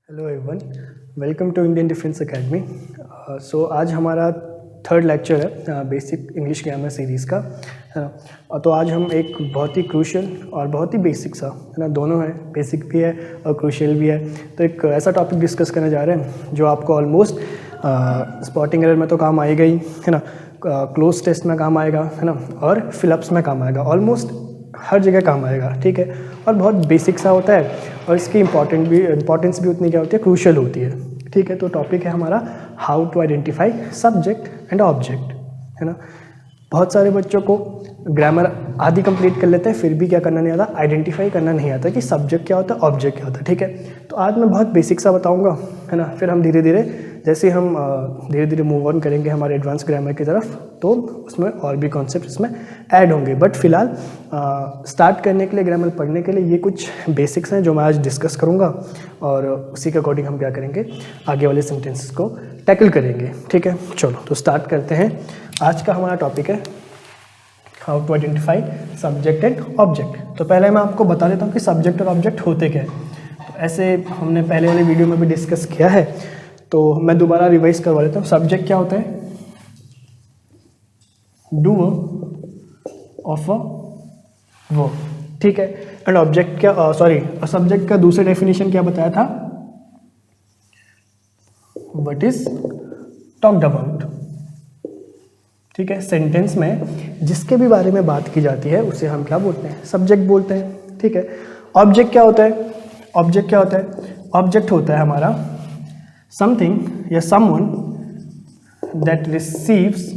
Hello everyone, welcome to Indian defence academy. So आज हमारा third lecture है basic English grammar series का, है ना। तो आज हम एक बहुत ही क्रूशियल और बहुत ही बेसिक सा, है ना, दोनों है, बेसिक भी है और क्रूशियल भी है। तो एक ऐसा टॉपिक डिस्कस करने जा रहे हैं जो आपको ऑलमोस्ट स्पॉटिंग एरर में तो काम आएगा ही, है ना, क्लोज टेस्ट में काम आएगा, है ना, और फिलअप्स में काम आएगा, ऑलमोस्ट हर जगह काम आएगा, ठीक है। और बहुत बेसिक सा होता है और इसकी इम्पॉर्टेंस भी उतनी क्या होती है, क्रूशियल होती है, ठीक है। तो टॉपिक है हमारा how to identify subject and object, है ना। बहुत सारे बच्चों को ग्रामर आधी कंप्लीट कर लेते हैं, फिर भी क्या करना नहीं आता, आइडेंटिफाई करना नहीं आता कि सब्जेक्ट क्या होता है, ऑब्जेक्ट क्या होता है, ठीक है। तो आज मैं बहुत बेसिक सा बताऊंगा, है ना। फिर हम धीरे धीरे जैसे हम धीरे धीरे मूव ऑन करेंगे हमारे एडवांस ग्रामर की तरफ, तो उसमें और भी कॉन्सेप्ट इसमें ऐड होंगे। बट फिलहाल स्टार्ट करने के लिए, ग्रामर पढ़ने के लिए ये कुछ बेसिक्स हैं जो मैं आज डिस्कस करूँगा, और उसी के अकॉर्डिंग हम क्या करेंगे, आगे वाले सेंटेंसेस को टैकल करेंगे, ठीक है। चलो तो स्टार्ट करते हैं। आज का हमारा टॉपिक है how to identify subject and object. तो पहले मैं आपको बता देता हूँ कि सब्जेक्ट और ऑब्जेक्ट होते क्या हैं। तो ऐसे हमने पहले वाले वीडियो में भी डिस्कस किया है, तो मैं दोबारा रिवाइज करवा देता हूँ। सब्जेक्ट क्या होता है, डूअर ऑफ अ वर्ब, ठीक है। एंड ऑब्जेक्ट क्या, सब्जेक्ट का दूसरा डेफिनेशन क्या बताया था, व्हाट इज टॉक्ड अबाउट, ठीक है। सेंटेंस में जिसके भी बारे में बात की जाती है उसे हम क्या बोलते हैं, सब्जेक्ट बोलते हैं, ठीक है। ऑब्जेक्ट क्या होता है, ऑब्जेक्ट क्या होता है, ऑब्जेक्ट होता है हमारा समथिंग या someone that receives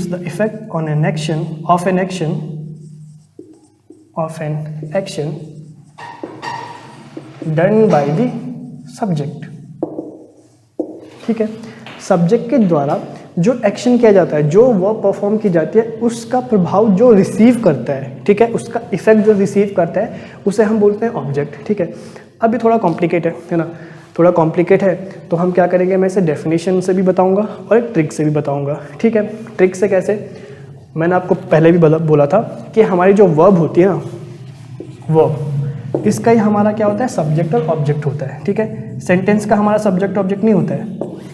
the effect on an action of an action done by the subject, ठीक है। सब्जेक्ट के द्वारा जो एक्शन किया जाता है, जो वर्ब परफॉर्म की जाती है, उसका प्रभाव जो रिसीव करता है, ठीक है, उसका इफेक्ट जो रिसीव करता है उसे हम बोलते हैं ऑब्जेक्ट, ठीक है। अभी थोड़ा कॉम्प्लिकेट है ना, थोड़ा कॉम्प्लिकेट है, तो हम क्या करेंगे, मैं इसे डेफिनेशन से भी बताऊंगा और एक ट्रिक से भी बताऊंगा, ठीक है। ट्रिक से कैसे, मैंने आपको पहले भी बोला था कि हमारी जो वर्ब होती है ना, वर्ब, इसका ही हमारा क्या होता है, सब्जेक्ट और ऑब्जेक्ट होता है, ठीक है। सेंटेंस का हमारा सब्जेक्ट ऑब्जेक्ट नहीं होता है,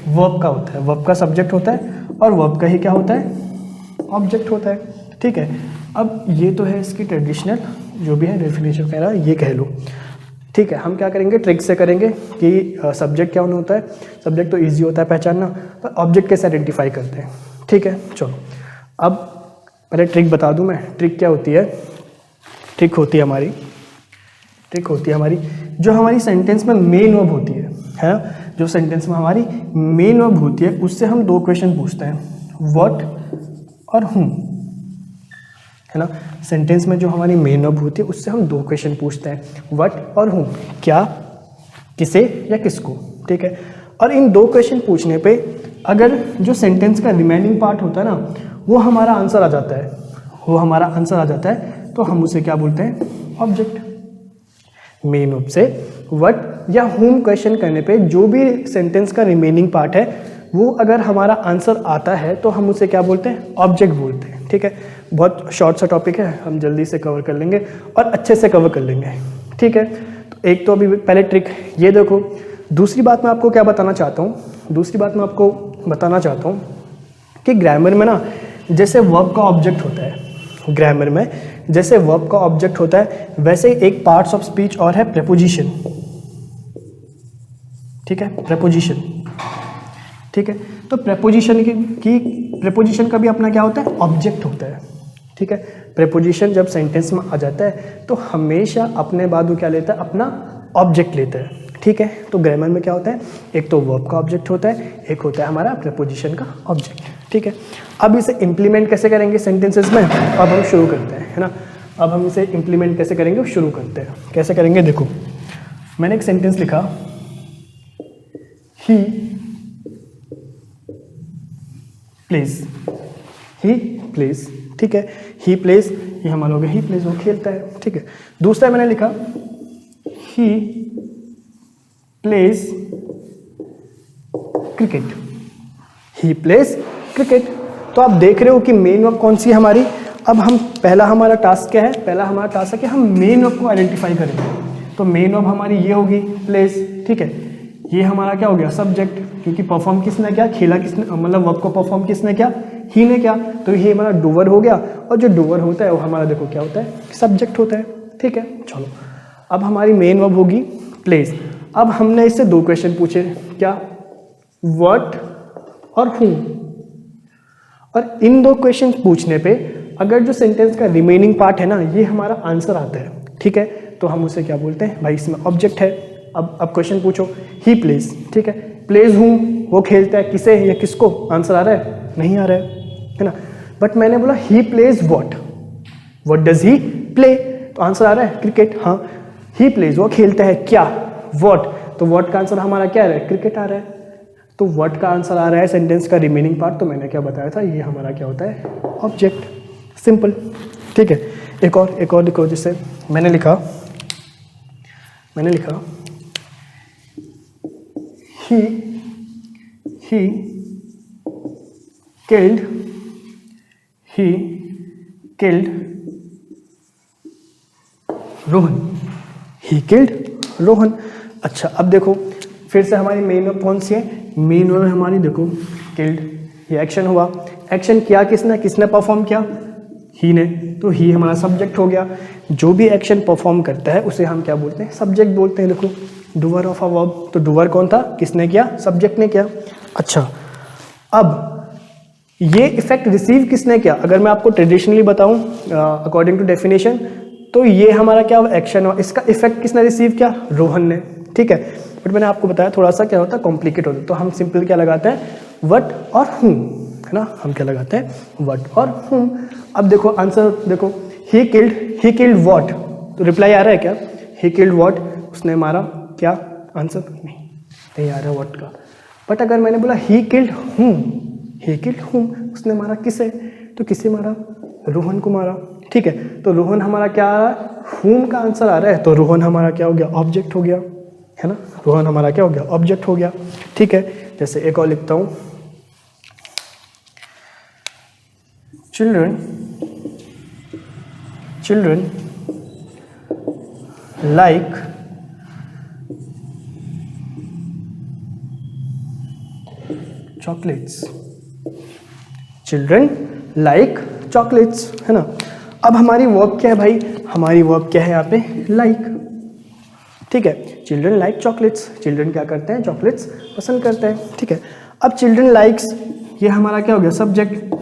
वर्ब का होता है। वर्ब का सब्जेक्ट होता है और वर्ब का ही क्या होता है, ऑब्जेक्ट होता है, ठीक है। अब ये तो है इसकी ट्रेडिशनल जो भी है डेफिनेशन कह रहा है, ये कह लो, ठीक है। हम क्या करेंगे, ट्रिक से करेंगे कि सब्जेक्ट क्या होता है। सब्जेक्ट तो ईजी होता है पहचानना, पर ऑब्जेक्ट कैसे आइडेंटिफाई करते हैं, ठीक है। चलो अब पहले ट्रिक बता दूं मैं। ट्रिक क्या होती है, ट्रिक होती है हमारी जो हमारी सेंटेंस में मेन वर्ब होती है ना, जो सेंटेंस में हमारी मेन वर्ब होती है, उससे हम दो क्वेश्चन पूछते हैं, व्हाट और whom, है ना। सेंटेंस में जो हमारी मेन वर्ब होती है उससे हम दो क्वेश्चन पूछते हैं, व्हाट और whom, क्या, किसे या किसको, ठीक है। और इन दो क्वेश्चन पूछने पे अगर जो सेंटेंस का रिमेनिंग पार्ट होता है ना, वो हमारा आंसर आ जाता है, तो हम उसे क्या बोलते हैं, ऑब्जेक्ट। मेन वर्ब से व्हाट या whom क्वेश्चन करने पे जो भी सेंटेंस का रिमेनिंग पार्ट है, वो अगर हमारा आंसर आता है तो हम उसे क्या बोलते हैं, ऑब्जेक्ट बोलते हैं, ठीक है। बहुत शॉर्ट सा टॉपिक है, हम जल्दी से कवर कर लेंगे और अच्छे से कवर कर लेंगे, ठीक है। तो एक तो अभी पहले ट्रिक ये देखो। दूसरी बात मैं आपको क्या बताना चाहता हूँ, कि ग्रामर में ना जैसे वर्ब का ऑब्जेक्ट होता है, ग्रामर में जैसे वर्ब का ऑब्जेक्ट होता है, वैसे ही एक पार्ट्स ऑफ स्पीच और है प्रेपोजिशन, ठीक है, प्रेपोजिशन, ठीक है। तो प्रेपोजिशन का भी अपना क्या होता है, ऑब्जेक्ट होता है, ठीक है। प्रेपोजिशन जब सेंटेंस में आ जाता है तो हमेशा अपने बाद वो क्या लेता है, अपना ऑब्जेक्ट लेता है, ठीक है। तो ग्रामर में क्या होता है, एक तो वर्ब का ऑब्जेक्ट होता है, एक होता है हमारा प्रेपोजिशन का ऑब्जेक्ट, ठीक है। अब इसे इम्प्लीमेंट कैसे करेंगे सेंटेंसेस में, अब हम शुरू करते हैं, है ना। अब हम इसे इम्प्लीमेंट कैसे करेंगे, शुरू करते हैं। कैसे करेंगे, देखो मैंने एक सेंटेंस लिखा, ही प्लेज, ठीक है। ही प्लेज, ये हमारा हो गया, ही प्लेज, वो खेलता है, ठीक है। दूसरा मैंने लिखा, ही प्लेज क्रिकेट, तो आप देख रहे हो कि मेन वर्ब कौन सी है हमारी, अब हम पहला हमारा टास्क क्या है, पहला हमारा टास्क है कि हम मेन वर्ब को आइडेंटिफाई करेंगे। तो मेन वर्ब हमारी ये होगी प्लेस, ठीक है। ये हमारा क्या हो गया, सब्जेक्ट, क्योंकि परफॉर्म किसने किया, खेला किसने, मतलब वर्ब को परफॉर्म किसने किया, ही ने किया, तो ये हमारा डूवर हो गया। और जो डूवर होता है वो हमारा देखो क्या होता है, सब्जेक्ट होता है, ठीक है। चलो अब हमारी मेन वर्ब होगी प्लेस। अब हमने इससे दो क्वेश्चन पूछे, क्या, व्हाट और हूम। और इन दो क्वेश्चन पूछने पे अगर जो सेंटेंस का रिमेनिंग पार्ट है ना, ये हमारा आंसर आता है, ठीक है, तो हम उसे क्या बोलते हैं, भाई इसमें ऑब्जेक्ट है। अब क्वेश्चन पूछो, ही प्लेज, ठीक है, प्लेज हूम, वो खेलता है, किसे या किसको, आंसर आ रहा है, नहीं आ रहा है ना। बट मैंने बोला he plays what, what does he play, तो आंसर आ रहा है क्रिकेट। हाँ, ही प्लेज, वो खेलता है, क्या, व्हाट, तो व्हाट का आंसर हमारा क्या आ रहा है, क्रिकेट आ रहा है। तो व्हाट का आंसर आ रहा है सेंटेंस का रिमेनिंग पार्ट, तो मैंने क्या बताया था, ये हमारा क्या होता है, ऑब्जेक्ट, सिंपल, ठीक है। एक और लिखो, जैसे मैंने लिखा he killed Rohan, he killed Rohan. अच्छा अब देखो फिर से हमारी मेन वर्ब कौन सी है, मेन वर्ब हमारी देखो किल्ड, ये एक्शन हुआ, एक्शन किया किसने परफॉर्म किया, ही ने, तो ही हमारा सब्जेक्ट हो गया। जो भी एक्शन परफॉर्म करता है उसे हम क्या बोलते हैं, सब्जेक्ट बोलते हैं। देखो डूअर ऑफ अ वर्ब, तो डूअर कौन था, किसने किया, सब्जेक्ट ने किया। अच्छा अब ये इफेक्ट रिसीव किसने किया, अगर मैं आपको ट्रेडिशनली बताऊं अकॉर्डिंग टू डेफिनेशन, तो ये हमारा क्या एक्शन हुआ, इसका इफेक्ट किसने रिसीव किया, रोहन ने, ठीक है। बट मैंने आपको बताया थोड़ा सा क्या होता है, कॉम्प्लिकेट होता है, तो हम सिंपल क्या लगाते हैं, व्हाट और हूम, है ना, हम क्या लगाते हैं, व्हाट और हूम। अब देखो आंसर देखो, ही किल्ड व्हाट, तो रिप्लाई आ रहा है क्या, ही किल्ड व्हाट, उसने मारा क्या, आंसर नहीं आ रहा व्हाट का। बट अगर मैंने बोला ही किल्ड हूम, उसने मारा किसे, तो किसे मारा, रोहन को मारा, ठीक है। तो रोहन हमारा क्या आ रहा है, हूम का आंसर आ रहा है, तो रोहन हमारा क्या हो गया, ऑब्जेक्ट हो गया, है ना, रोहन हमारा क्या हो गया, ऑब्जेक्ट हो गया, ठीक है। जैसे एक और लिखता हूँ, children like chocolates, है ना। अब हमारी वर्ब क्या है भाई, हमारी वर्ब क्या है यहाँ पे, लाइक, ठीक है। चिल्ड्रन लाइक चॉकलेट्स, चिल्ड्रन क्या करते हैं, चॉकलेट्स पसंद करते हैं, ठीक है। अब चिल्ड्रन लाइक्स, ये हमारा क्या हो गया, सब्जेक्ट,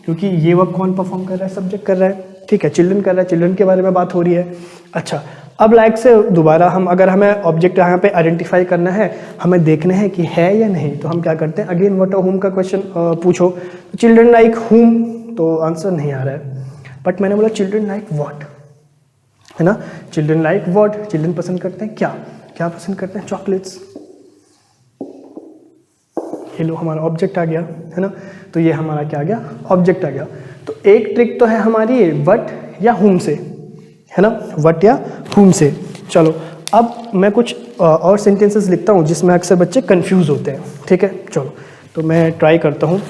क्योंकि ये वर्ब कौन परफॉर्म कर रहा है, सब्जेक्ट कर रहा है, ठीक है, चिल्ड्रन कर रहा है, चिल्ड्रन के बारे में बात हो रही है। अच्छा अब लाइक से दोबारा हम, अगर हमें ऑब्जेक्ट यहाँ पे आइडेंटिफाई करना है, हमें देखना है कि है या नहीं, तो हम क्या करते हैं, अगेन व्हाट और हूम का क्वेश्चन पूछो, चिल्ड्रन लाइक हूम, तो आंसर नहीं आ रहा है। बट मैंने बोला चिल्ड्रन लाइक व्हाट, है ना, चिल्ड्रन लाइक व्हाट, चिल्ड्रन पसंद करते हैं क्या पसंद करते हैं, चॉकलेट्स। ये लो हमारा ऑब्जेक्ट आ गया, है ना, तो ये हमारा क्या आ गया, ऑब्जेक्ट आ गया। तो एक ट्रिक तो है हमारी व्हाट या हूम से, है ना, व्हाट या हूम से। चलो अब मैं कुछ और सेंटेंसेस लिखता हूँ जिसमें अक्सर बच्चे कंफ्यूज होते हैं, ठीक है। चलो तो मैं ट्राई करता हूँ,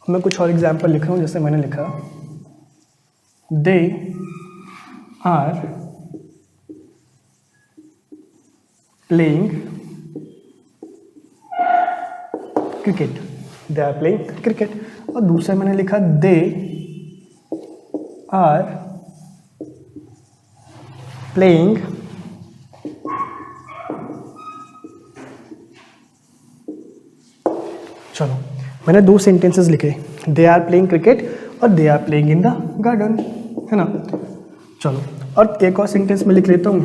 मैं कुछ और एग्जाम्पल लिख रहा हूँ। जैसे मैंने लिखा, they are playing cricket, they are playing cricket. और दूसरा मैंने लिखा, दे आर प्लेइंग चलो मैंने दो सेंटेंसेस लिखे, दे आर प्लेइंग क्रिकेट और they are playing in the garden, है ना। चलो और एक और सेंटेंस में लिख लेता हूँ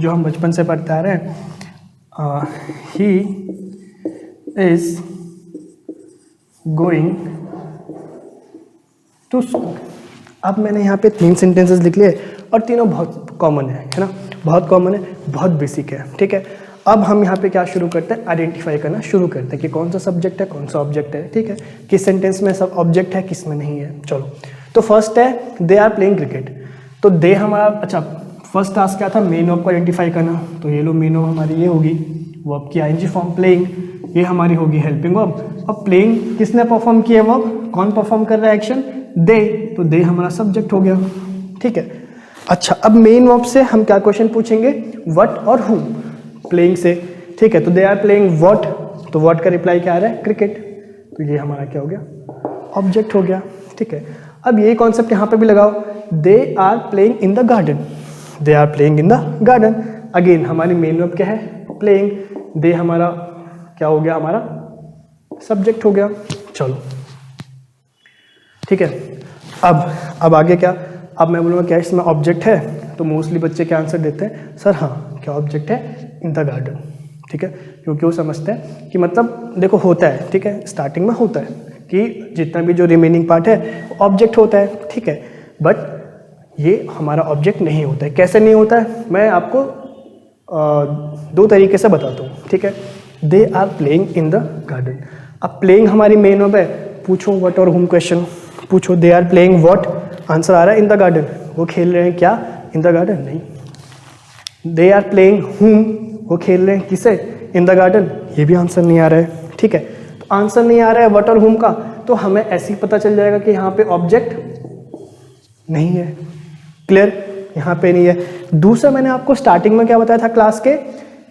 जो हम बचपन से पढ़ते आ रहे हैं, he is going to school. अब मैंने यहाँ पे 3 सेंटेंसेस लिख लिए और तीनों बहुत कॉमन है ना, बहुत कॉमन है, बहुत बेसिक है, ठीक है। अब हम यहाँ पे क्या शुरू करते हैं, आइडेंटिफाई करना शुरू करते हैं कि कौन सा सब्जेक्ट है, कौन सा ऑब्जेक्ट है, ठीक है, किस सेंटेंस में सब ऑब्जेक्ट है, किस में नहीं है। चलो तो फर्स्ट है, दे आर प्लेइंग क्रिकेट। तो दे हमारा, अच्छा फर्स्ट टास्क क्या था, मेन वर्ब को आइडेंटिफाई करना, तो ये लो मेन वर्ब हमारी ये होगी, वर्ब की आईएनजी फॉर्म प्लेइंग, ये हमारी होगी हेल्पिंग वर्ब। अब प्लेइंग किसने परफॉर्म किया, वर्ब कौन परफॉर्म कर रहा है एक्शन, दे, तो दे हमारा सब्जेक्ट हो गया, ठीक है। अच्छा, अब मेन वर्ब से हम क्या क्वेश्चन पूछेंगे, व्हाट और हूम, प्लेइंग से, ठीक है। तो दे आर प्लेइंग व्हाट, तो व्हाट का रिप्लाई क्या आ रहा है, क्रिकेट, तो ये हमारा क्या हो गया, ऑब्जेक्ट हो गया, ठीक है। अब यही कॉन्सेप्ट यहाँ पे भी लगाओ, they are playing in the garden, they are playing in the garden, again हमारी मेन वर्ब क्या है, प्लेइंग, दे हमारा क्या हो गया, हमारा सब्जेक्ट हो गया। चलो ठीक है, अब आगे क्या, अब मैं बोलूँगा क्या इसमें ऑब्जेक्ट है, तो मोस्टली बच्चे क्या आंसर देते हैं, सर हाँ क्या ऑब्जेक्ट है, इन द गार्डन, ठीक है, क्योंकि वो समझते हैं कि मतलब देखो होता है, ठीक है, स्टार्टिंग में होता है कि जितना भी जो रिमेनिंग पार्ट है ऑब्जेक्ट होता है, ठीक है, बट ये हमारा ऑब्जेक्ट नहीं होता है। कैसे नहीं होता है, मैं आपको दो तरीके से बताता हूँ, ठीक है। They are playing in the garden, अब प्लेइंग हमारी मेन वर्ब है, पूछो व्हाट और हुम क्वेश्चन पूछो, they are playing what, answer आ रहा है इन द गार्डन, वो खेल रहे हैं क्या, इन द गार्डन, नहीं। दे आर प्लेइंग हुम, वो खेल रहे हैं किसे, इन द गार्डन, ये भी आंसर नहीं आ रहा है, ठीक है। तो आंसर नहीं आ रहा है व्हाट और हुम का, तो हमें ऐसे ही पता चल जाएगा कि यहाँ पे ऑब्जेक्ट नहीं है, क्लियर, यहाँ पे नहीं है। दूसरा मैंने आपको स्टार्टिंग में क्या बताया था क्लास के,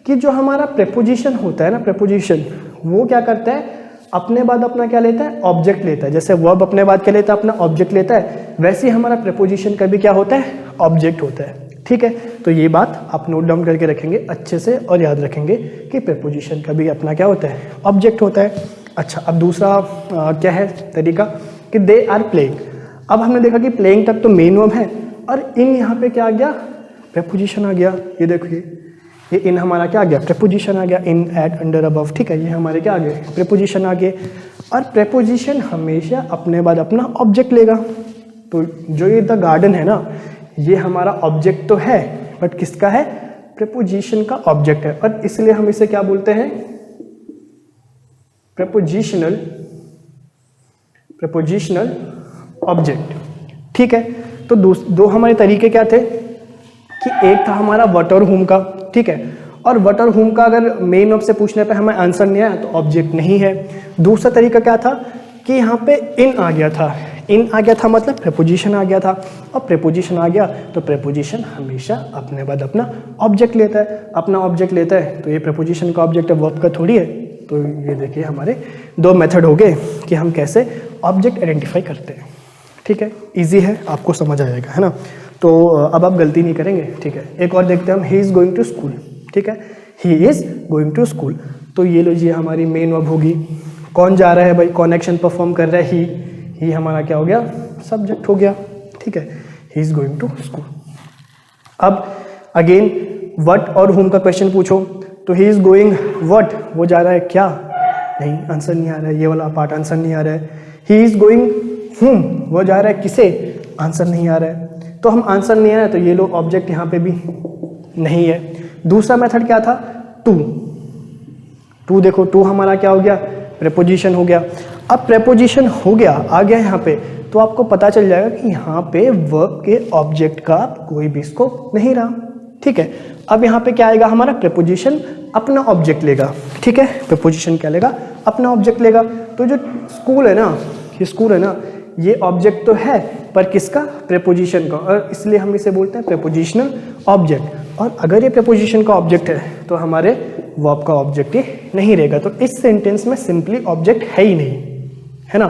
कि जो हमारा प्रेपोजिशन होता है ना, प्रेपोजिशन वो क्या करता है, अपने बाद अपना क्या लेता है, ऑब्जेक्ट लेता है। जैसे वर्ब अपने बाद क्या लेता है, अपना ऑब्जेक्ट लेता है, वैसे ही हमारा प्रेपोजिशन का भी क्या होता है, ऑब्जेक्ट होता है, ठीक है। तो ये बात आप नोट डाउन करके रखेंगे अच्छे से और याद रखेंगे कि प्रेपोजिशन का भी अपना क्या होता है, ऑब्जेक्ट होता है। अच्छा, अब दूसरा क्या है तरीका, कि दे आर प्लेइंग। अब हमने देखा कि प्लेइंग तक तो मेन वर्ब है, और इन यहाँ पे क्या आ गया, प्रेपोजिशन आ गया। ये देखिए, ये इन हमारा क्या आ गया, प्रेपोजिशन आ गया, इन, एट, अंडर, अबव, ठीक है, ये हमारे क्या आ गए, प्रेपोजिशन आ गए। और प्रेपोजिशन हमेशा अपने बाद अपना ऑब्जेक्ट लेगा। तो जो ये द गार्डन है ना, ये हमारा ऑब्जेक्ट तो है, बट किसका है, प्रेपोजिशन का ऑब्जेक्ट है, और इसलिए हम इसे क्या बोलते हैं, प्रेपोजिशनल ऑब्जेक्ट, ठीक है। तो दो हमारे तरीके क्या थे, कि एक था हमारा व्हाट और हुम का, ठीक है, और व्हाट और हुम का अगर मेन वर्ब से पूछने पे हमें आंसर नहीं आया तो ऑब्जेक्ट नहीं है। दूसरा तरीका क्या था, कि यहाँ पे इन आ गया था, इन आ गया था मतलब प्रेपोजिशन आ गया था, और प्रेपोजिशन आ गया तो प्रेपोजिशन हमेशा अपने बाद अपना ऑब्जेक्ट लेता है, अपना ऑब्जेक्ट लेता है, तो ये प्रेपोजिशन का ऑब्जेक्ट है, वर्ब का थोड़ी है। तो ये देखिए हमारे दो मेथड हो गए कि हम कैसे ऑब्जेक्ट आइडेंटिफाई करते हैं, ठीक है, ईजी है, आपको समझ आएगा, है ना। तो अब आप गलती नहीं करेंगे, ठीक है। एक और देखते हैं हम, he is going to school, ठीक है, he is going to school, तो ये लीजिए हमारी मेन वर्ब होगी। कौन जा रहा है भाई, कौन एक्शन परफॉर्म कर रहा है, ही हमारा क्या हो गया, सब्जेक्ट हो गया, ठीक है, he is going to school. अब अगेन व्हाट और हुम का क्वेश्चन पूछो, तो ही इज़ गोइंग व्हाट, वो जा रहा है क्या, नहीं, आंसर नहीं आ रहा है, ये वाला पार्ट आंसर नहीं आ रहा है। ही इज़ गोइंग हुम, वो जा रहा है किसे, आंसर नहीं आ रहा है। तो हम आंसर नहीं आया तो ये लो ऑब्जेक्ट यहाँ पे भी नहीं है। दूसरा मेथड क्या था, टू देखो, टू हमारा क्या हो गया, प्रेपोजिशन हो गया। अब प्रेपोजिशन हो गया, आ गया यहाँ पे, तो आपको पता चल जाएगा कि यहाँ पे वर्ब के ऑब्जेक्ट का कोई भी स्कोप नहीं रहा, ठीक है। अब यहाँ पे क्या आएगा, हमारा प्रेपोजिशन अपना ऑब्जेक्ट लेगा, ठीक है, प्रेपोजिशन क्या लेगा, अपना ऑब्जेक्ट लेगा। तो जो स्कूल है ना, ये स्कूल है ना, ये ऑब्जेक्ट तो है, पर किसका, प्रेपोजिशन का, और इसलिए हम इसे बोलते हैं प्रेपोजिशनल ऑब्जेक्ट। और अगर ये प्रेपोजिशन का ऑब्जेक्ट है तो हमारे वर्ब का ऑब्जेक्ट ही नहीं रहेगा। तो इस सेंटेंस में सिंपली ऑब्जेक्ट है ही नहीं, है ना।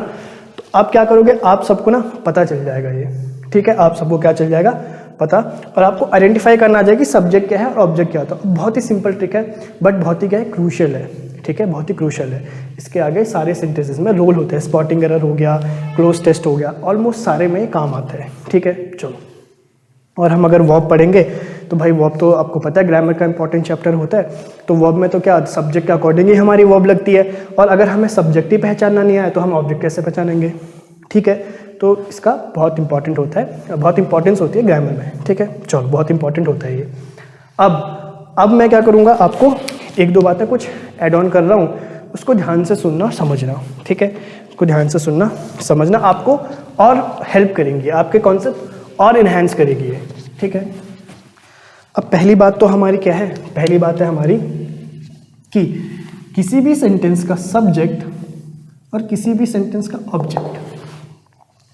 तो आप क्या करोगे, आप सबको ना पता चल जाएगा ये, ठीक है, आप सबको क्या चल जाएगा, पता, और आपको आइडेंटिफाई करना आ जाएगा कि सब्जेक्ट क्या है और ऑब्जेक्ट क्या होता है। बहुत ही सिंपल ट्रिक है, बट बहुत ही क्या है, क्रूशियल है, ठीक है, बहुत ही क्रूशियल है। इसके आगे सारे सेंटेंसेस में रोल होते हैं, स्पॉटिंग एरर हो गया, क्लोज टेस्ट हो गया, ऑलमोस्ट सारे में काम आता है, ठीक है। चलो, और हम अगर वर्ब पढ़ेंगे तो भाई वर्ब तो आपको पता है ग्रामर का इंपॉर्टेंट चैप्टर होता है। तो वर्ब में तो क्या, सब्जेक्ट के अकॉर्डिंग ही हमारी वर्ब लगती है, और अगर हमें सब्जेक्ट ही पहचानना नहीं आया तो हम ऑब्जेक्ट कैसे पहचानेंगे, ठीक है। तो इसका बहुत इंपॉर्टेंट होता है, बहुत इंपॉर्टेंस होती है ग्रामर में, ठीक है। चलो, बहुत इंपॉर्टेंट होता है ये। अब मैं क्या करूँगा, आपको एक दो बातें कुछ ऐड ऑन कर रहा हूँ, उसको ध्यान से सुनना और समझना, ठीक है, उसको ध्यान से सुनना समझना, आपको और हेल्प करेंगी, आपके कॉन्सेप्ट और इन्हेंस करेगी ये, ठीक है। अब पहली बात तो हमारी क्या है, पहली बात है हमारी कि किसी भी सेंटेंस का सब्जेक्ट और किसी भी सेंटेंस का ऑब्जेक्ट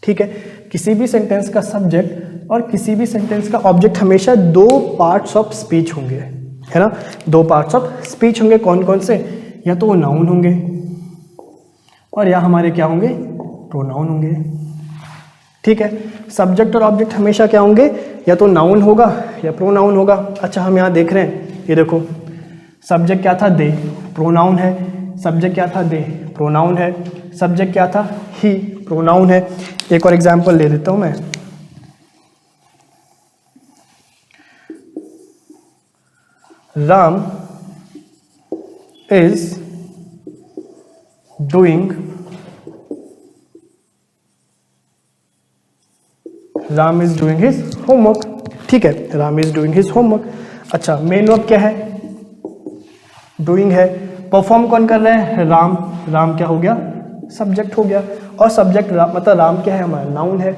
ठीक है, किसी भी सेंटेंस का सब्जेक्ट और किसी भी सेंटेंस का ऑब्जेक्ट हमेशा दो पार्ट्स ऑफ स्पीच होंगे, है ना, दो पार्ट्स ऑफ स्पीच होंगे। कौन कौन से? या तो वो नाउन होंगे और या हमारे क्या होंगे, प्रोनाउन होंगे। ठीक है, सब्जेक्ट और ऑब्जेक्ट हमेशा क्या होंगे, या तो नाउन होगा या प्रोनाउन होगा। अच्छा, हम यहाँ देख रहे हैं, ये देखो, सब्जेक्ट क्या था, दे, प्रोनाउन है। सब्जेक्ट क्या था, दे, प्रोनाउन है। सब्जेक्ट क्या था, ही, प्रोनाउन है। एक और एग्जांपल ले लेता हूं मैं। Ram is doing, Ram is doing his homework. ठीक है, Ram is doing his homework. अच्छा, मेन वर्ब क्या है, डूइंग है। परफॉर्म कौन कर रहा है, राम। राम क्या हो गया, सब्जेक्ट हो गया। और सब्जेक्ट मतलब राम क्या है, हमारा नाउन है।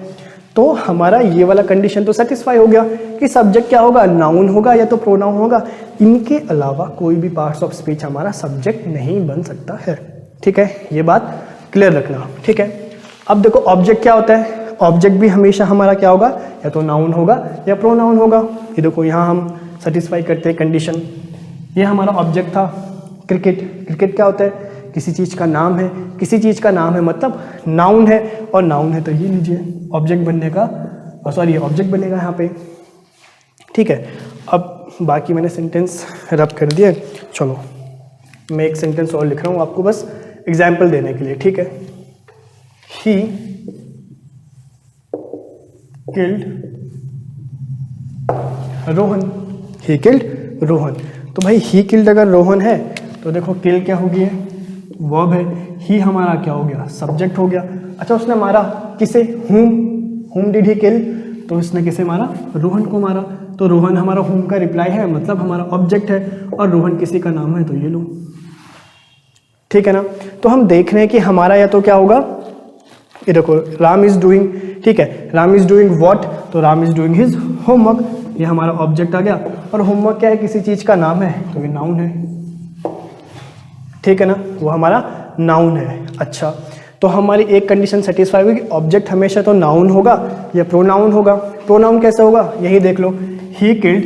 तो हमारा ये वाला कंडीशन तो सेटिस्फाई हो गया कि सब्जेक्ट क्या होगा, नाउन होगा या तो प्रोनाउन होगा। इनके अलावा कोई भी पार्ट्स ऑफ स्पीच हमारा सब्जेक्ट नहीं बन सकता है। ठीक है, ये बात क्लियर रखना। ठीक है, अब देखो ऑब्जेक्ट क्या होता है, ऑब्जेक्ट भी हमेशा हमारा क्या होगा, या तो नाउन होगा या प्रोनाउन होगा। ये देखो यहाँ हम सेटिस्फाई करते हैं कंडीशन। ये हमारा ऑब्जेक्ट था, क्रिकेट। क्रिकेट क्या होता है, किसी चीज़ का नाम है। किसी चीज़ का नाम है मतलब नाउन है, और नाउन है तो ये लीजिए ऑब्जेक्ट बनने का, सॉरी ऑब्जेक्ट बनेगा यहाँ पे। ठीक है, अब बाकी मैंने सेंटेंस रब कर दिए। चलो मैं एक सेंटेंस और लिख रहा हूँ आपको बस एग्जाम्पल देने के लिए। ठीक है, he killed Rohan. He killed Rohan. तो भाई ही किल्ड अगर रोहन है तो देखो किल क्या हो गया, वर्ब है। ही हमारा क्या हो गया, सब्जेक्ट हो गया। अच्छा, उसने मारा किसे, हुम डिड ही किल, तो इसने किसे मारा, रोहन को मारा। तो रोहन हमारा हुम का रिप्लाई है, मतलब हमारा ऑब्जेक्ट है, और रोहन किसी का नाम है, तो ये लो। ठीक है ना, तो हम देख रहे हैं कि हमारा या तो क्या होगा, ये देखो राम इज डूइंग, ठीक है, राम इज डूइंग व्हाट, तो Ram is doing his homework, ये हमारा ऑब्जेक्ट आ गया। और होमवर्क क्या है, किसी चीज का नाम है, तो ये नाउन है। ठीक है ना, वो हमारा नाउन है। अच्छा, तो हमारी एक कंडीशन सेटिस्फाई हुई कि ऑब्जेक्ट हमेशा तो नाउन होगा या प्रोनाउन होगा। प्रोनाउन कैसे होगा, यही देख लो, ही किल्ड।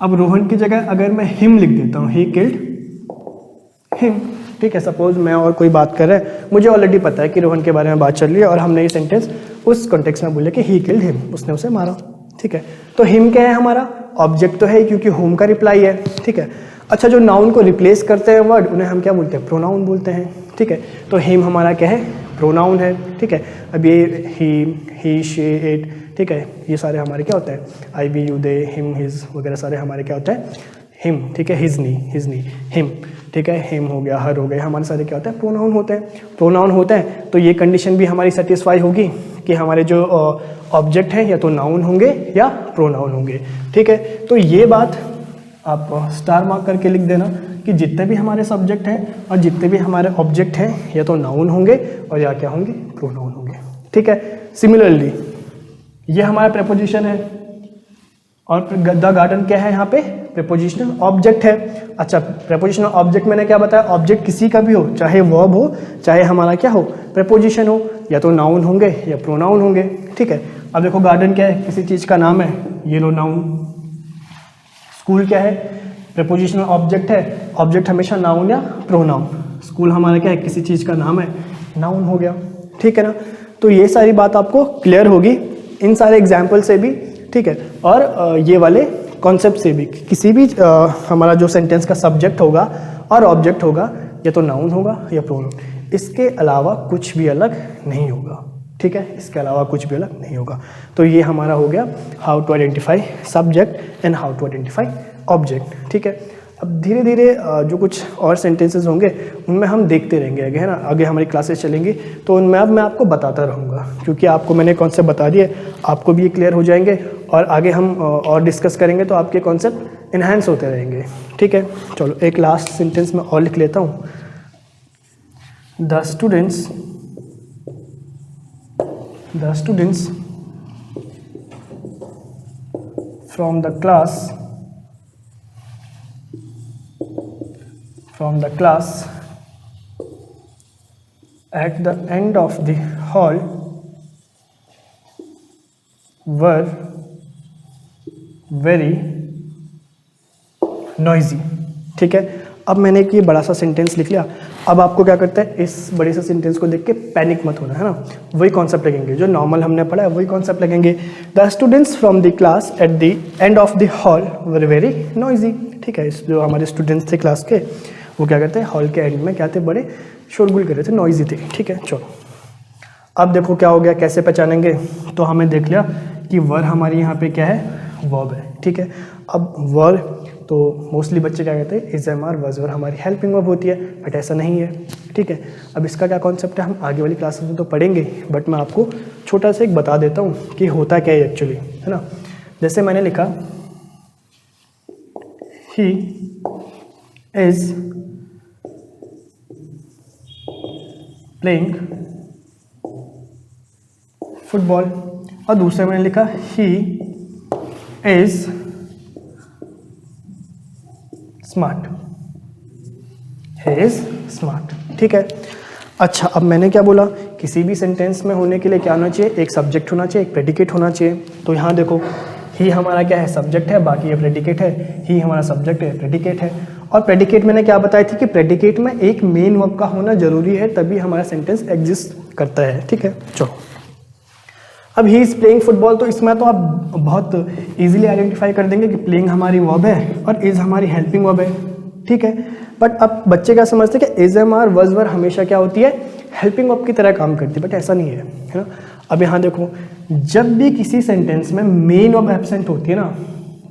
अब रोहन की जगह अगर मैं हिम लिख देता हूँ, ही किल्ड हिम। ठीक है, सपोज मैं और कोई बात कर रहा है, मुझे ऑलरेडी पता है कि रोहन के बारे में बात चल रही है, और हमने ये सेंटेंस उस कॉन्टेक्स्ट में बोले कि ही किल्ड हिम, उसने उसे मारा। ठीक है, तो हिम क्या है, हमारा ऑब्जेक्ट तो है क्योंकि होम का रिप्लाई है। ठीक है, अच्छा, जो नाउन को रिप्लेस करते हैं वर्ड, उन्हें हम क्या बोलते हैं, प्रोनाउन बोलते हैं। ठीक है, तो हिम हमारा क्या है, प्रोनाउन है। ठीक है, अब ये ही शी इट, ठीक है, ये सारे हमारे क्या होते हैं, I we you they him his वगैरह सारे हमारे क्या होता है, हिम। ठीक है, हिज नी हिम। ठीक है, हिम हो गया, हर हो गया, हमारे सारे क्या होते हैं, प्रोनाउन होते हैं। प्रोनाउन होते हैं तो ये कंडीशन भी हमारी सेटिस्फाई होगी कि हमारे जो ऑब्जेक्ट हैं या तो नाउन होंगे या प्रोनाउन होंगे। ठीक है, तो ये बात आप स्टार मार्क करके लिख देना कि जितने भी हमारे सब्जेक्ट हैं और जितने भी हमारे ऑब्जेक्ट हैं या तो नाउन होंगे और या क्या होंगे, प्रोनाउन होंगे। ठीक है, सिमिलरली ये हमारा प्रेपोजिशन है, और द गार्डन क्या है, यहाँ पे प्रेपोजिशनल ऑब्जेक्ट है। अच्छा, प्रेपोजिशनल ऑब्जेक्ट मैंने क्या बताया, ऑब्जेक्ट किसी का भी हो, चाहे वर्ब हो चाहे हमारा क्या हो, प्रेपोजिशन हो, या तो नाउन होंगे या प्रोनाउन होंगे। ठीक है, अब देखो गार्डन क्या है, किसी चीज़ का नाम है, ये लो नाउन। स्कूल क्या है, प्रेपोजिशनल ऑब्जेक्ट है, ऑब्जेक्ट हमेशा नाउन या प्रोनाउन। स्कूल हमारा क्या है, किसी चीज़ का नाम है, नाउन हो गया। ठीक है ना, तो ये सारी बात आपको क्लियर होगी इन सारे एग्जाम्पल से भी। ठीक है, और ये वाले कॉन्सेप्ट से भी, किसी भी हमारा जो सेंटेंस का सब्जेक्ट होगा और ऑब्जेक्ट होगा या तो नाउन होगा या प्रोनाउन, इसके अलावा कुछ भी अलग नहीं होगा। ठीक है, इसके अलावा कुछ भी अलग नहीं होगा। तो ये हमारा हो गया how to identify subject and how to identify object. ठीक है, अब धीरे धीरे जो कुछ और सेंटेंसेस होंगे उनमें हम देखते रहेंगे आगे, है ना, आगे हमारी क्लासेस चलेंगी तो उनमें अब मैं आपको बताता रहूँगा, क्योंकि आपको मैंने कॉन्सेप्ट बता दिए, आपको भी ये क्लियर हो जाएंगे, और आगे हम और डिस्कस करेंगे तो आपके कॉन्सेप्ट इन्हांस होते रहेंगे। ठीक है, चलो एक लास्ट सेंटेंस में और लिख लेता हूँ। The students from the class at the end of the hall were very noisy. ठीक है, अब मैंने एक ये बड़ा सा सेंटेंस लिख लिया। अब आपको क्या करता है, इस बड़े से सेंटेंस को देख के पैनिक मत होना, है ना। वही कॉन्सेप्ट लगेंगे जो नॉर्मल हमने पढ़ा है, वही कॉन्सेप्ट लगेंगे। The students from the class at the end of the hall were very noisy. ठीक है, जो हमारे स्टूडेंट्स थे क्लास के, वो क्या करते हैं, हॉल के एंड में क्या थे, बड़े शोरगुल कर रहे थे, नॉइजी थे। ठीक है, चलो अब देखो क्या हो गया, कैसे पहचानेंगे। तो हमें देख लिया कि वर हमारी यहाँ पे क्या है, वर्ब है। ठीक है, अब वर तो मोस्टली बच्चे क्या कहते हैं, इज एम आर वज वर हमारी हेल्पिंग वर्ब होती है, बट ऐसा नहीं है। ठीक है, अब इसका क्या कॉन्सेप्ट है हम आगे वाली क्लासेस में तो पढ़ेंगे, बट मैं आपको छोटा सा एक बता देता हूँ कि होता क्या है एक्चुअली, है ना। जैसे मैंने लिखा ही इज प्लेइंग फुटबॉल, और दूसरे मैंने लिखा he is smart, he is smart. ठीक है, अच्छा अब मैंने क्या बोला, किसी भी सेंटेंस में होने के लिए क्या होना चाहिए, एक सब्जेक्ट होना चाहिए, एक प्रेडिकेट होना चाहिए। तो यहाँ देखो ही हमारा क्या है, सब्जेक्ट है, बाकी ये प्रेडिकेट है। ही हमारा सब्जेक्ट है, प्रेडिकेट है। और प्रेडिकेट मैंने क्या बताई थी कि प्रेडिकेट में एक मेन वर्ब का होना जरूरी है, तभी हमारा सेंटेंस एग्जिस्ट करता है। ठीक है, चलो अब ही इज प्लेइंग फुटबॉल, तो इसमें तो आप बहुत इजीली आइडेंटिफाई कर देंगे कि प्लेइंग हमारी वर्ब है और इज हमारी हेल्पिंग वर्ब है। ठीक है, बट अब बच्चे क्या समझते हैं कि इज एम आर वज वर हमेशा क्या होती है, हेल्पिंग वर्ब की तरह काम करती है, बट ऐसा नहीं है, है ना। अब यहाँ देखो, जब भी किसी सेंटेंस में मेन वर्ब एब्सेंट होती है ना,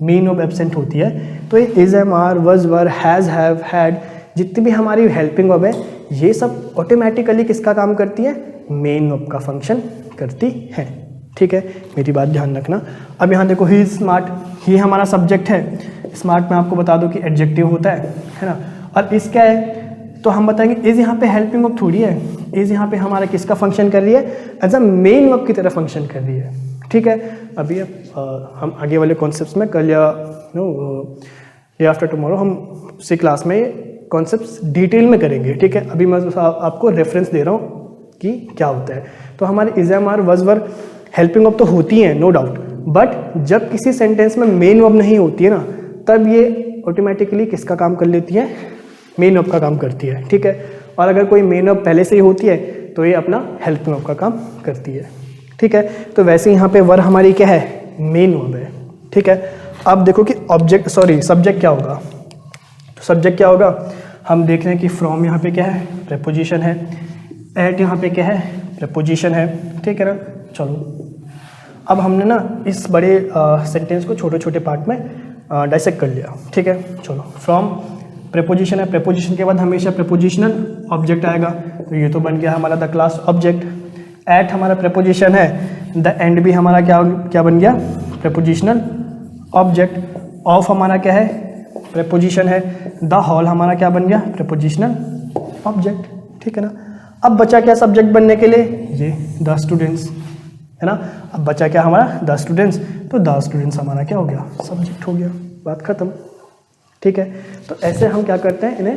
मेन वर्ब एब्सेंट होती है, तो ये इज एम आर वज वर हैज हैव हैड जितनी भी हमारी हेल्पिंग वर्ब है, ये सब ऑटोमेटिकली किसका काम करती है, मेन वर्ब का फंक्शन करती है। ठीक है, मेरी बात ध्यान रखना। अब यहाँ देखो ही इज स्मार्ट, ही हमारा सब्जेक्ट है, स्मार्ट में आपको बता दो कि एडजेक्टिव होता है ना। और इस क्या है, तो हम बताएंगे इज यहाँ पे हेल्पिंग वर्ब थोड़ी है, इज यहाँ पे हमारा किसका फंक्शन कर रही है, एज अ मेन वर्ब की तरह फंक्शन कर रही है। ठीक है, अभी हम आगे वाले कॉन्सेप्ट्स में कल या डे आफ्टर टुमारो हम उसी क्लास में कॉन्सेप्ट्स डिटेल में करेंगे। ठीक है, अभी मैं आपको रेफरेंस दे रहा हूँ कि क्या होता है। तो हमारे इज एम आर वज वर हेल्पिंग वर्ब तो होती है, नो डाउट, बट जब किसी सेंटेंस में मेन वर्ब नहीं होती है ना, तब ये ऑटोमेटिकली किसका काम कर लेती है, मेन वर्ब का काम करती है। ठीक है, और अगर कोई मेन वर्ब पहले से ही होती है तो ये अपना हेल्पिंग वर्ब का काम करती है। ठीक है, तो वैसे यहाँ पे वर हमारी क्या है, मेन वर्ब है। ठीक है, अब देखो कि सब्जेक्ट क्या होगा। तो सब्जेक्ट क्या होगा, हम देख रहे हैं कि फ्रॉम यहाँ पे क्या है, प्रेपोजिशन है, एट यहाँ पे क्या है, प्रेपोजिशन है। ठीक है ना, चलो अब हमने ना इस बड़े सेंटेंस को छोटे छोटे पार्ट में डाइसेक्ट कर लिया। ठीक है, चलो फ्रॉम प्रेपोजिशन है, प्रेपोजिशन के बाद हमेशा प्रेपोजिशनल ऑब्जेक्ट आएगा, तो ये तो बन गया हमारा द क्लास ऑब्जेक्ट। एट हमारा प्रेपोजिशन है, द एंड भी हमारा क्या बन गया, प्रेपोजिशनल ऑब्जेक्ट। ऑफ हमारा क्या है, प्रेपोजिशन है, द हॉल हमारा क्या बन गया, प्रेपोजिशनल ऑब्जेक्ट। ठीक है ना, अब बचा क्या सब्जेक्ट बनने के लिए, ये द स्टूडेंट्स, है ना। अब बचा क्या हमारा, द स्टूडेंट्स, तो द स्टूडेंट्स हमारा क्या हो गया, सब्जेक्ट हो गया, बात खत्म। ठीक है, तो ऐसे हम क्या करते हैं इन्हें,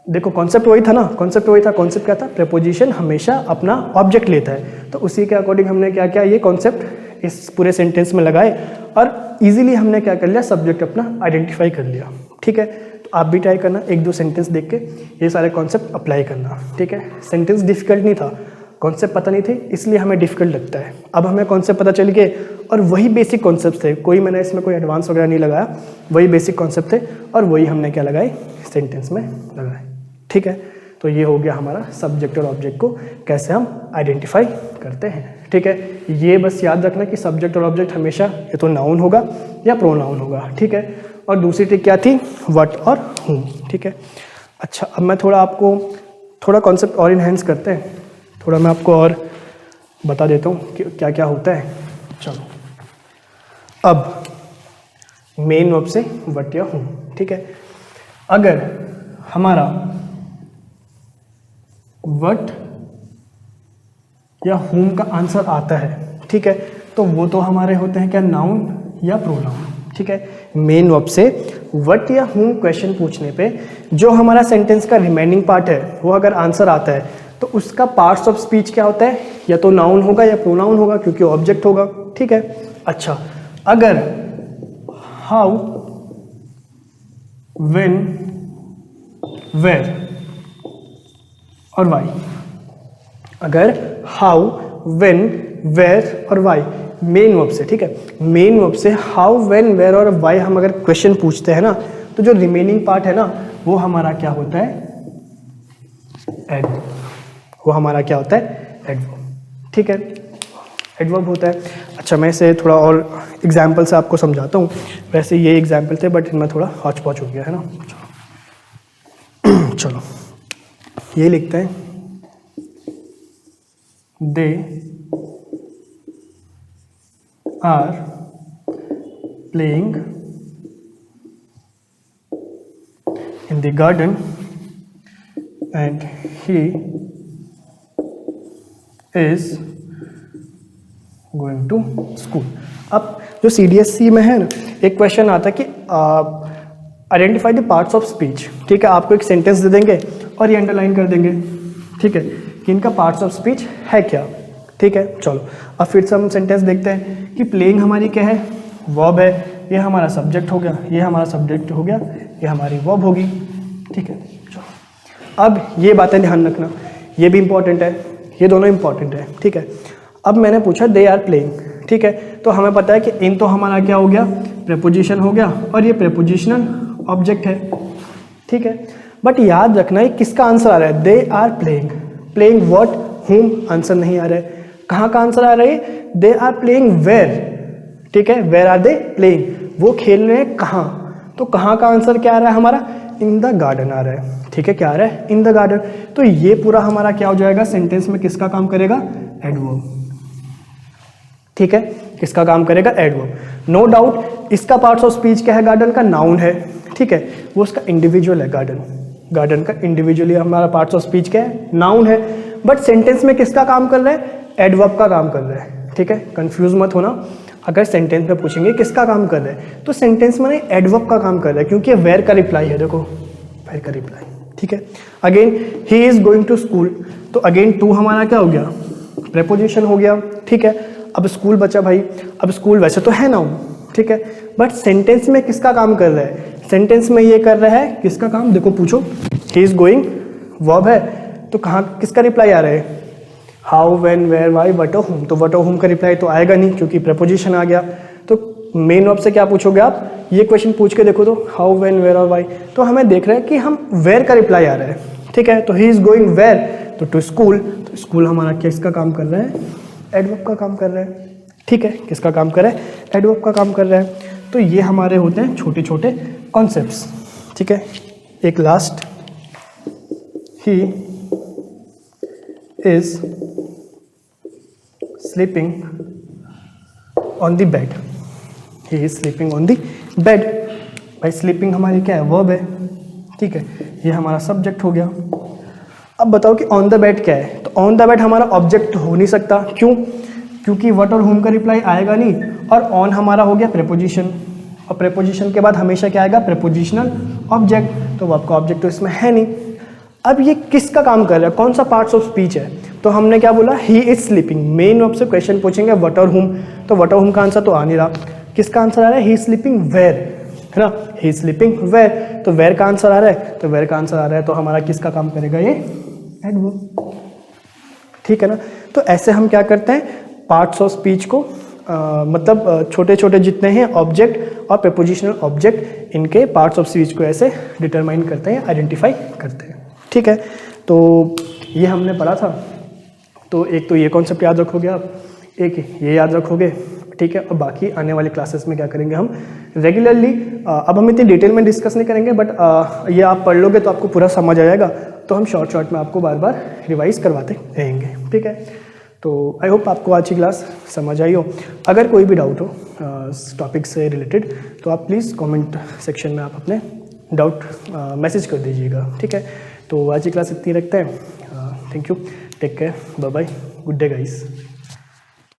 देखो कॉन्सेप्ट वही था ना, कॉन्सेप्ट क्या था, प्रेपोजिशन हमेशा अपना ऑब्जेक्ट लेता है, तो उसी के अकॉर्डिंग हमने क्या किया, ये कॉन्सेप्ट इस पूरे सेंटेंस में लगाए और इजीली हमने क्या कर लिया, सब्जेक्ट अपना आइडेंटिफाई कर लिया। ठीक है, तो आप भी ट्राई करना, एक दो सेंटेंस देख के ये सारे कॉन्सेप्ट अप्लाई करना। ठीक है, सेंटेंस डिफिकल्ट नहीं था, कॉन्सेप्ट पता नहीं थे इसलिए हमें डिफिकल्ट लगता है। अब हमें कॉन्सेप्ट पता चल गए और वही बेसिक कॉन्सेप्ट थे, कोई मैंने इसमें कोई एडवांस वगैरह नहीं लगाया, वही बेसिक कॉन्सेप्ट थे और वही हमने क्या लगाए, सेंटेंस में लगाए। ठीक है, तो ये हो गया हमारा सब्जेक्ट और ऑब्जेक्ट को कैसे हम आइडेंटिफाई करते हैं। ठीक है, ये बस याद रखना कि सब्जेक्ट और ऑब्जेक्ट हमेशा या तो नाउन होगा या प्रोनाउन होगा। ठीक है, और दूसरी ट्रिक क्या थी, व्हाट और हूम। ठीक है, अच्छा अब मैं थोड़ा कॉन्सेप्ट और इन्हेंस करते हैं, थोड़ा मैं आपको और बता देता हूँ कि क्या क्या होता है। चलो अब मेन वर्ब से व्हाट या हूम। ठीक है, अगर हमारा व्हाट या हूम का आंसर आता है, ठीक है, तो वो तो हमारे होते हैं क्या, नाउन या प्रोनाउन। ठीक है, मेन वर्ब से व्हाट या हूम क्वेश्चन पूछने पे जो हमारा सेंटेंस का रिमेनिंग पार्ट है वो अगर आंसर आता है तो उसका पार्ट्स ऑफ स्पीच क्या होता है, या तो नाउन होगा या प्रोनाउन होगा क्योंकि ऑब्जेक्ट होगा। ठीक है। अच्छा, अगर हाउ, व्हेन, वेयर और वाई, अगर हाउ, व्हेन, वेयर और वाई मेन वर्ब से, ठीक है, मेन वर्ब से हाउ, व्हेन, वेयर और वाई हम अगर क्वेश्चन पूछते हैं ना, तो जो रिमेनिंग पार्ट है ना वो हमारा क्या होता है, एडवर्ब। वो हमारा क्या होता है, एडवर्ब, ठीक है, एडवर्ब होता है। अच्छा, मैं इसे थोड़ा और एग्जाम्पल से आपको समझाता हूँ। वैसे ये एग्जाम्पल थे बट इनमें थोड़ा हौच पौच हो गया है ना। चलो ये लिखते हैं, they are playing in the garden and he is going to school। अब जो CDSC में है ना, एक क्वेश्चन आता है कि identify the parts of speech, ठीक है, आपको एक सेंटेंस दे देंगे और ये अंडरलाइन कर देंगे, ठीक है, कि इनका पार्ट्स ऑफ स्पीच है क्या, ठीक है। चलो अब फिर से हम सेंटेंस देखते हैं कि प्लेइंग हमारी क्या है, वर्ब है, ये हमारा सब्जेक्ट हो गया, ये हमारा सब्जेक्ट हो गया, ये हमारी वर्ब होगी, ठीक है। चलो अब ये बातें ध्यान रखना, ये भी इंपॉर्टेंट है, ये दोनों इंपॉर्टेंट है, ठीक है। अब मैंने पूछा दे आर प्लेइंग, ठीक है, तो हमें पता है कि इन तो हमारा क्या हो गया, प्रेपोजिशन हो गया और ये प्रेपोजिशनल ऑब्जेक्ट है, ठीक है। बट याद रखना ये किसका आंसर आ रहा है, they are playing, playing what, whom, answer नहीं आ रहा है। कहाँ का आंसर आ रहा है, दे आर प्लेइंग वेयर, ठीक है, वेयर आर दे प्लेइंग, वो खेल रहे हैं कहाँ, तो कहाँ का आंसर क्या आ रहा है हमारा, इन द गार्डन आ रहा है, ठीक है, क्या आ रहा है, इन द गार्डन। तो ये पूरा हमारा क्या हो जाएगा, सेंटेंस में किसका काम करेगा, एडवर्ब, ठीक है, किसका काम करेगा, एडवर्ब। नो डाउट इसका पार्ट्स ऑफ स्पीच क्या है, गार्डन का नाउन है, ठीक है, वो उसका इंडिविजुअल है, गार्डन, गार्डन का इंडिविजुअली हमारा पार्ट्स ऑफ स्पीच क्या है, नाउन है। बट सेंटेंस में किसका काम कर रहा है, एडवर्ब का काम कर रहा है, ठीक है, कंफ्यूज मत होना। अगर सेंटेंस में पूछेंगे किसका काम कर रहा है, तो सेंटेंस में एडवर्ब का काम कर रहा है, क्योंकि वेयर का रिप्लाई है, देखो वेयर का रिप्लाई, ठीक है। Again he is going to school, तो अगेन टू हमारा क्या हो गया, प्रेपोजिशन हो गया, ठीक है। अब स्कूल बचा भाई, अब स्कूल वैसे तो है नाउन, ठीक है, बट सेंटेंस में किसका काम कर रहा है, सेंटेंस में ये कर रहा है किसका काम, देखो पूछो, ही इज गोइंग वर्ब है, तो कहाँ किसका रिप्लाई आ रहा है, how, when, where, why, what और हुम, तो व्हाट और हुम का रिप्लाई तो आएगा नहीं क्योंकि प्रेपोजिशन आ गया। तो मेन वर्ब से क्या पूछोगे आप, ये क्वेश्चन पूछ के देखो तो हाउ, व्हेन, वेयर और वाई, तो हमें देख रहे हैं कि हम वेयर का रिप्लाई आ रहा है, ठीक है। तो ही इज गोइंग वेयर, तो टू स्कूल, तो स्कूल हमारा किसका काम कर रहा है, एडवर्ब का काम कर रहा है, ठीक है, किसका काम कर रहा है, एडवर्ब का काम कर रहा है। तो ये हमारे होते हैं छोटे छोटे कॉन्सेप्ट्स, ठीक है। एक last, he is sleeping on the bed, he is sleeping on the bed, भाई स्लीपिंग हमारी क्या है, वर्ब है, ठीक है, ये हमारा सब्जेक्ट हो गया। अब बताओ कि ऑन द बेड क्या है, तो ऑन द बेड हमारा ऑब्जेक्ट हो नहीं सकता, क्यों, क्योंकि व्हाट और हुम का रिप्लाई आएगा नहीं, और ऑन हमारा हो गया प्रेपोजिशन, और प्रेपोजिशन के बाद हमेशा क्या आएगा, प्रेपोजिशनल ऑब्जेक्ट, तो वर्ब का ऑब्जेक्ट तो इसमें है नहीं। अब ये किसका काम कर रहा है, कौन सा पार्ट्स ऑफ स्पीच है, तो हमने क्या बोला, he is sleeping, main verb से क्वेश्चन पूछेंगे व्हाट और हुम, तो व्हाट और हुम का आंसर तो आ नहीं रहा, किसका आंसर आ रहा है, ही इज स्लीपिंग वेयर, है ना, ही इज स्लीपिंग वेयर, तो वेयर का आंसर आ रहा है, तो वेयर का आंसर आ रहा है, तो हमारा किसका काम करेगा, ये एडवर्ब, ठीक है ना। तो ऐसे हम क्या करते हैं, पार्ट्स ऑफ स्पीच को मतलब छोटे छोटे जितने हैं ऑब्जेक्ट और प्रेपोजिशनल ऑब्जेक्ट, इनके पार्ट्स ऑफ स्पीच को ऐसे डिटरमाइन करते हैं, आइडेंटिफाई करते हैं, ठीक है। तो ये हमने पढ़ा था, तो एक तो ये कॉन्सेप्ट याद रखोगे आप, एक ये याद रखोगे, ठीक है। और बाकी आने वाली क्लासेस में क्या करेंगे हम रेगुलरली, अब हम इतनी डिटेल में डिस्कस नहीं करेंगे, बट ये आप पढ़ लोगे तो आपको पूरा समझ आएगा, तो हम शॉर्ट शॉर्ट में आपको बार बार रिवाइज करवाते रहेंगे, ठीक है। तो आई होप आपको आज की क्लास समझ आई हो। अगर कोई भी डाउट हो टॉपिक से रिलेटेड, तो आप प्लीज़ कमेंट सेक्शन में आप अपने डाउट मैसेज कर दीजिएगा, ठीक है। तो आज की क्लास इतनी रखते हैं, thank you, take care, bye bye, good day guys.